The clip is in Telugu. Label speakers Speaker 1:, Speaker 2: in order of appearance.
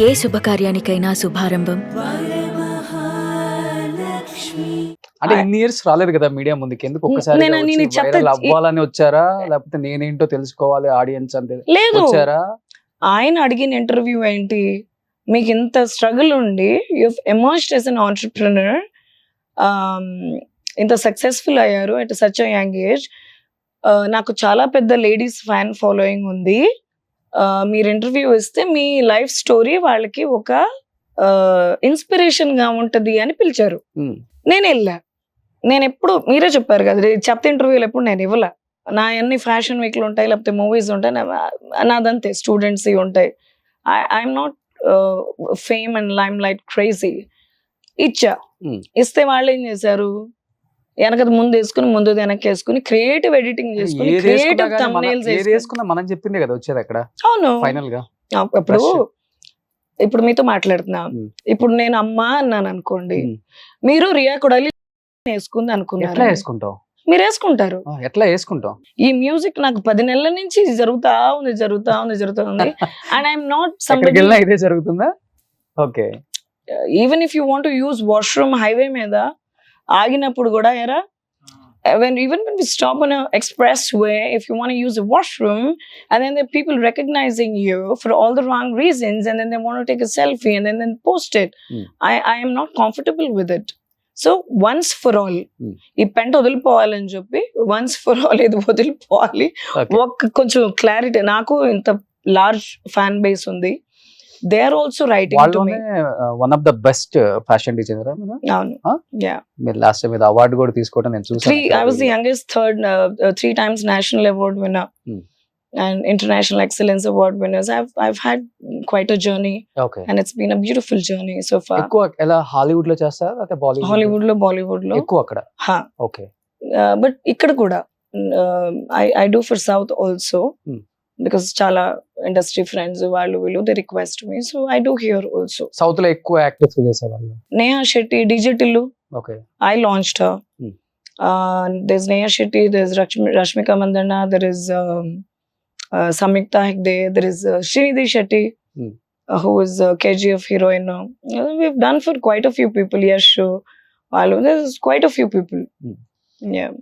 Speaker 1: ఏ శుభకార్యానికైనా శుభారంభం.
Speaker 2: అంటే ఇన్ని ఇయర్స్ రాలేదు కదా మీడియా ముందుకి, ఎందుకు ఒక్కసారి
Speaker 3: నేను
Speaker 2: వైరల్ అవ్వాలని వచ్చారా, లేకపోతే నేనేంటో తెలుసుకోవాలి ఆడియన్స్ అంటే
Speaker 3: లేదు,
Speaker 2: వచ్చారా?
Speaker 3: ఆయన అడిగిన ఇంటర్వ్యూ ఏంటి, మీకు ఇంత స్ట్రగుల్ ఉండి you emerged as an entrepreneur, ఇంత సక్సెస్ఫుల్ అయ్యారు at such a young age. నాకు చాలా పెద్ద లేడీస్ ఫ్యాన్ ఫాలోయింగ్ ఉంది. మీరు ఇంటర్వ్యూ ఇస్తే మీ లైఫ్ స్టోరీ వాళ్ళకి ఒక ఇన్స్పిరేషన్ గా ఉంటది అని పిలిచారు. నేను వెళ్ళా. నేను ఎప్పుడు మీరే చెప్పారు కదా, చెప్తే ఇంటర్వ్యూలు ఎప్పుడు నేను ఇవ్వలే. నా అన్ని ఫ్యాషన్ వీక్లు ఉంటాయి, లేకపోతే మూవీస్ ఉంటాయి, నాదంతే స్టూడెంట్స్ ఉంటాయి. I'm not fame and lime light crazy. ఇచ్చా. ఇస్తే వాళ్ళు ఏం చేశారు, వెనకది ముందు వేసుకుని ముందు వెనక్కి వేసుకుని క్రియేటివ్ ఎడిటింగ్ చేసుకుని క్రియేటివ్ థంబ్నెయిల్స్
Speaker 2: మనం చెప్పిందే కదా వచ్చేది అక్కడ.
Speaker 3: అవును,
Speaker 2: ఫైనల్ గా
Speaker 3: ఇప్పుడు మీతో మాట్లాడుతున్నా, ఇప్పుడు నేను అమ్మ అన్నాను అనుకోండి, మీరు రియా కొడాలి వేసుకుంది అనుకున్నారు,
Speaker 2: వేసుకుంటాం,
Speaker 3: మీరు వేసుకుంటారు.
Speaker 2: ఎట్లా వేసుకుంటాం?
Speaker 3: ఈ మ్యూజిక్ నాకు 10 నెలల నుంచి జరుగుతా ఉంది అండ్ ఐఎమ్ నాట్ సంబడి.
Speaker 2: ఇదే జరుగుతుందా? Okay.
Speaker 3: Even if you want to use washroom highway మీద ఆగినప్పుడు కూడా ఎరా, even when we stop on an expressway, if you want to use a washroom, and then there are people recognizing you for all the wrong reasons, and then they want to take a selfie and then post it. I am not comfortable with it. So once for all, ఈ పెంట వదిలిపోవాలని చెప్పి once for all ఇది వదిలిపోవాలి. ఒక కొంచెం క్లారిటీ, నాకు ఇంత లార్జ్ ఫ్యాన్ బేస్ ఉంది. They are also writing to me.
Speaker 2: One of the best fashion designers.
Speaker 3: అవును, yeah.
Speaker 2: మీరు లాస్ట్ టైం ఏదో అవార్డు కూడా తీసుకోవడం నేను చూసాను.
Speaker 3: I was the youngest, third, 3 times national award winner and international excellence award winners. I've had quite a journey.
Speaker 2: Okay.
Speaker 3: And it's been a beautiful journey so far.
Speaker 2: ఎక్కువ ఎలా హాలీవుడ్ లో చేస్తారా లేకపోతే బాలీవుడ్?
Speaker 3: హాలీవుడ్ లో, బాలీవుడ్ లో
Speaker 2: ఎక్కువ అక్కడ.
Speaker 3: హా.
Speaker 2: ఓకే.
Speaker 3: But ఇక్కడ కూడా I do for South also. Because చాలా ఇండస్ట్రీ ఫ్రెండ్స్ వాళ్ళు వీళ్ళు they request me, so I do here also.
Speaker 2: South లో ఎక్కువ యాక్టర్స్ చేసేవాళ్ళు.
Speaker 3: Neha Shetty, DJ Tillu.
Speaker 2: Okay.
Speaker 3: I launched her. There is Neha Shetty, there is Rashmika Mandanna, there is Samyuktha Hegde, there is Srinidhi Shetty, who is KGF heroine. We've done for quite a few people. Yes, sure. There is quite a few people. Yeah.